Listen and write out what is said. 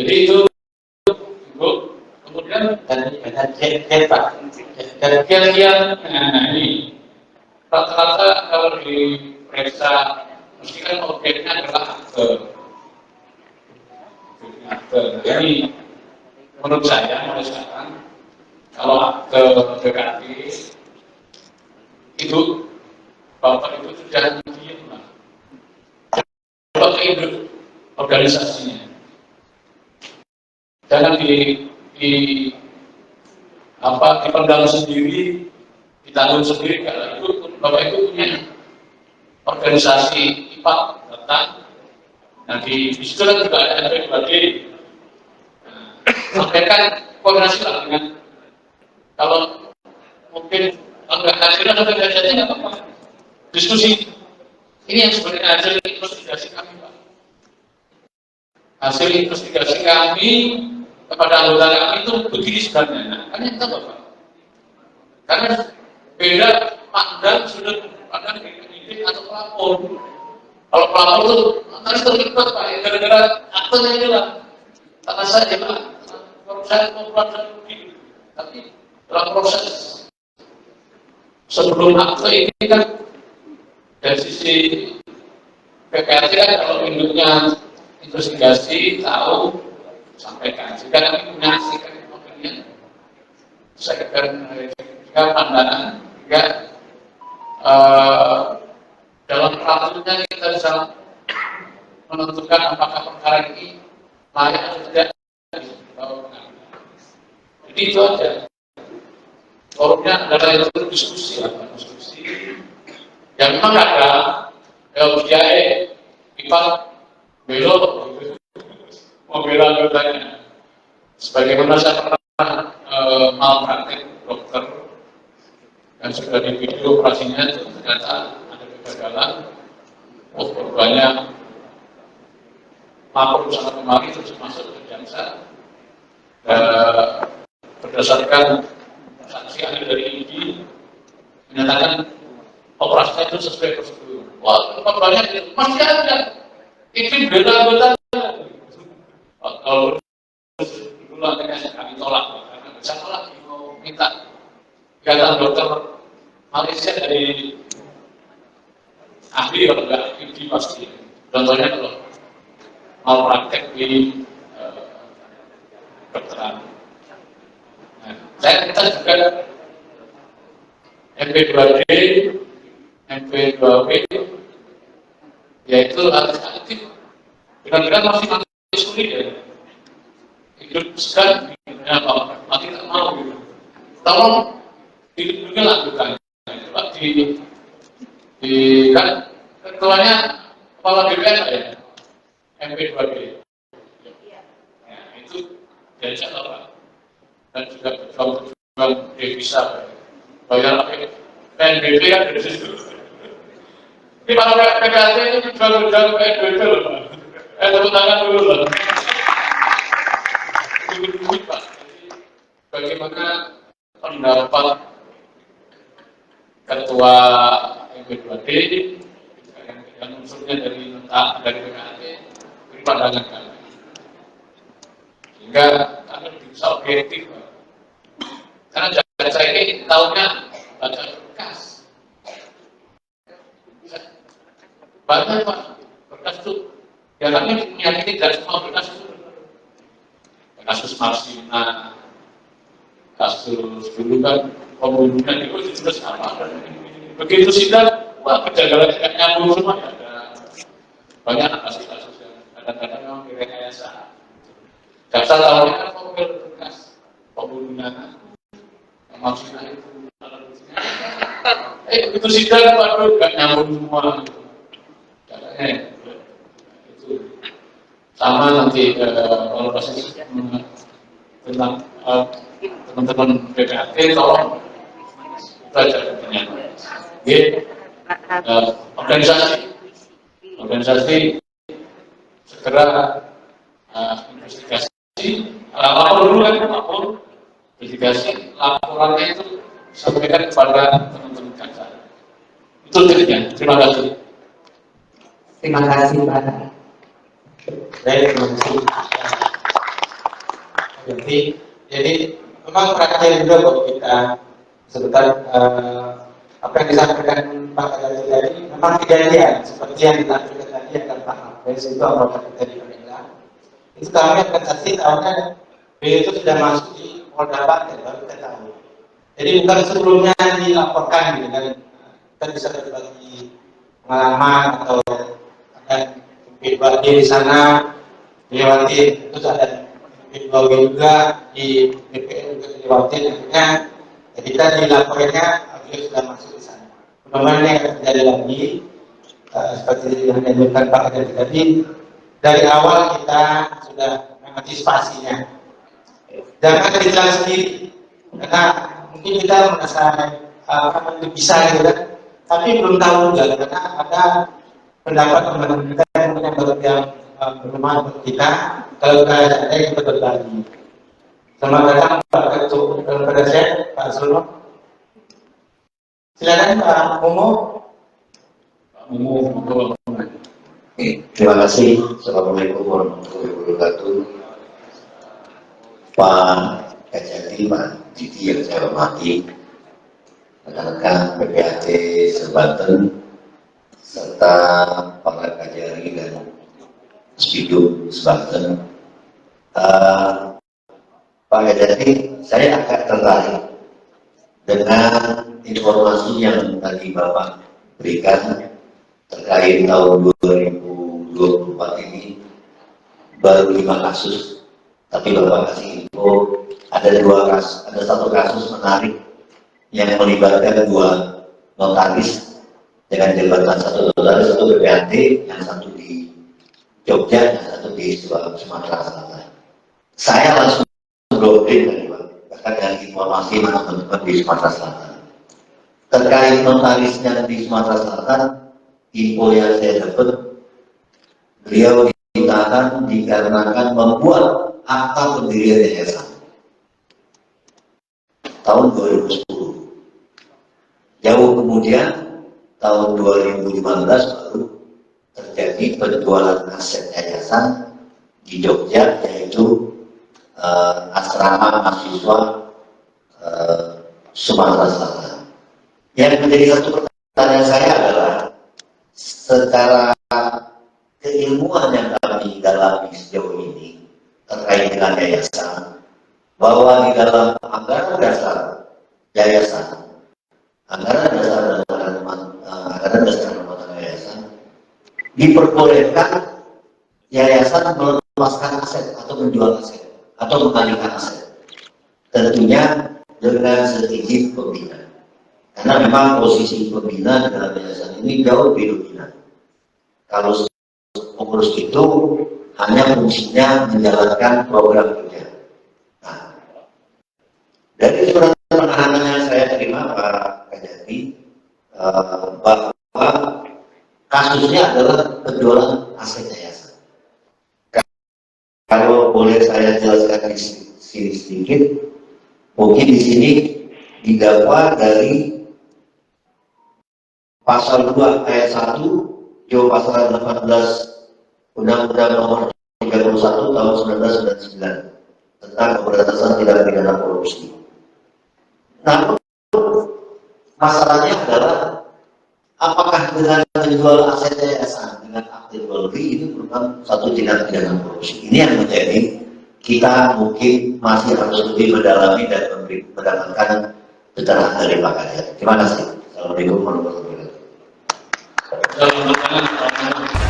Jadi itu Bu, kemudian dan gen Pak. dan kian-kian, nah ini rata-rata kalau diperiksa mesti kan objeknya adalah akte. Jadi menurut saya mulai sekarang kalau akte BKT itu Bapak itu sudah diem lah. Coba ke organisasinya. Jangan dipendam sendiri, ditanggung sendiri. Kalau itu Bapak itu punya organisasi IPA datang. Nah di situ kan juga ada berbagai sampaikan koordinasi lah dengan kalau mungkin enggak hasilnya atau tidak jadi nggak apa-apa. Diskusi ini yang sebenarnya hasil investigasi kami Pak. Hasil investigasi kami kepada anggota kami itu begini sebenarnya. Nah, kan yang tahu Pak. Karena beda pandang sudut pandang penyidik atau pelapor. Kalau pelapor itu harus terlibat Pak, gara-gara aktenya ini lah. Karena saya Pak, kalau saya mau pelapor begini, tapi dalam proses sebelum akte ini kan dari sisi PPRT kan kalau induknya investigasi tahu sampaikan. Jika kami punya sikap opinion, saya akan jika pandangan juga dalam peraturannya kita bisa menentukan apakah perkara ini layak atau tidak. Jadi itu aja. Forumnya adalah itu diskusi, yang memang ada LGI, IPA, belok, membela anggotanya. Sebagaimana saya pernah malpraktek dokter dan sudah di video operasinya ternyata ada kegagalan, korbannya lapor sana kemari terus masuk ke jaksa. Berdasarkan saksi ahli dari IDI menyatakan operasinya itu sesuai prosedur. Wah, korbannya masih ada. Itu beda anggota. Kalau dulu nanti kami tolak, karena bisa tolak mau minta ikatan dokter Malaysia dari ahli kalau nggak IDI pasti. Contohnya kalau mau praktek di kedokteran. Nah, kita juga MP2D, MP2W, yaitu alternatif. Benar-benar masih sulit ya. Hidup sekarang, mati tak mau gitu. Tolong hidupnya lakukan. Coba kan ketuanya kepala BPN ya, MP2D. Ya, itu diajak apa? Dan juga berjuang devisa. Bayar PNBP kan dari situ. Ini kalau PKT ini jual-jual PNBP loh Pak. Tepuk tangan dulu loh. Duit Pak. Bagaimana pendapat ketua MP2D yang unsurnya dari PKT ini pandangan kami. Sehingga kami bisa objektif Pak. Karena jaksa ini tahunya baca berkas. Banyak Pak, berkas itu ya kami meyakini tidak semua berkas itu. Kasus Marsina, kasus dulu kan pembunuhan itu terus apa? Begitu sidang, wah kejanggalan tidak nyambung semua ya. Ada banyak kasus-kasus yang kadang-kadang memang direkayasa. Jaksa tahunya kan formulir berkas pembunuhan. Maksudnya itu begitu sidang waduh gak nyambung semua caranya itu sama nanti kalau proses tentang teman-teman BPAT tolong belajar organisasi segera investigasi lapor dulu kan lapor investigasi laporannya itu sampaikan kepada teman-teman jaksa. Itu triknya. Terima kasih. Terima kasih Pak. Baik, terima kasih. Jadi memang perhatian juga buat kita sebentar apa yang disampaikan Pak Kadari tadi memang kejadian seperti yang ditampilkan tadi akan Pak Hafez itu apakah kita diperintah itu kami akan saksi tahunya beliau itu sudah masuk di Polda Banten baru kita tahu. Jadi bukan sebelumnya dilaporkan gitu kan, kita bisa berbagi pengalaman atau ada feedback di sana dilewati, terus ada feedback juga di DPR juga dilewati, akhirnya kita dilaporkannya beliau sudah masuk di sana. Mudah-mudahan yang akan terjadi lagi seperti yang dianjurkan Pak Kadari tadi, dari awal kita sudah mengantisipasinya. Jangan kita sendiri, karena mungkin kita merasa bisa gitu kan, tapi belum tahu juga karena ada pendapat teman-teman kita yang yang bermanfaat buat kita. Kalau ada kita berbagi. Selamat datang Pak kepada saya Pak Solo. Silakan Pak Momo. Pak Momo. Terima kasih. Assalamualaikum warahmatullahi wabarakatuh. Pak Kajati, Pak Didi yang saya hormati, rekan-rekan PPAT Sebanten, serta para Kajari dan Spidum Sebanten. Pak Kajati, saya agak tertarik dengan informasi yang tadi Bapak berikan terkait tahun 2024 ini baru 5 kasus. Tapi Bapak kasih info ada satu kasus menarik yang melibatkan 2 notaris dengan jabatan, satu notaris, satu PPAT, yang satu di Jogja, yang satu di Sumatera Selatan. Saya langsung browsing tadi Pak, bahkan dengan informasi teman-teman di Sumatera Selatan. Terkait notarisnya di Sumatera Selatan, info yang saya dapat, beliau ditahan dikarenakan membuat akta pendirian yayasan tahun 2010. Jauh kemudian tahun 2015 baru terjadi penjualan aset yayasan di Jogja, yaitu asrama mahasiswa Sumatera Selatan. Yang menjadi satu pertanyaan saya adalah secara keilmuan yang kami dalami sejauh ini terkait dengan yayasan, bahwa di dalam anggaran dasar yayasan, anggaran dasar yayasan diperbolehkan yayasan melepaskan aset atau menjual aset atau mengalihkan aset, tentunya dengan seizin pembina, karena memang posisi pembina dalam yayasan ini jauh lebih dominan. Kalau pengurus itu hanya fungsinya menjalankan program kerja. Nah, dari surat penahanan yang saya terima Pak Kajati, bahwa kasusnya adalah penjualan aset yayasan. Kalau boleh saya jelaskan di sini sedikit, mungkin di sini didakwa dari pasal 2 ayat 1, Jo pasal 18 Undang-Undang Nomor 31 Tahun 1999 tentang pemberantasan tindak pidana korupsi. Namun masalahnya adalah apakah dengan menjual aset yayasan dengan aktif jual beli ini merupakan satu tindak pidana korupsi? Ini yang menjadi kita mungkin masih harus lebih mendalami dan mendapatkan keterangan dari Pak Kajati. Terima kasih. Assalamualaikum warahmatullahi wabarakatuh.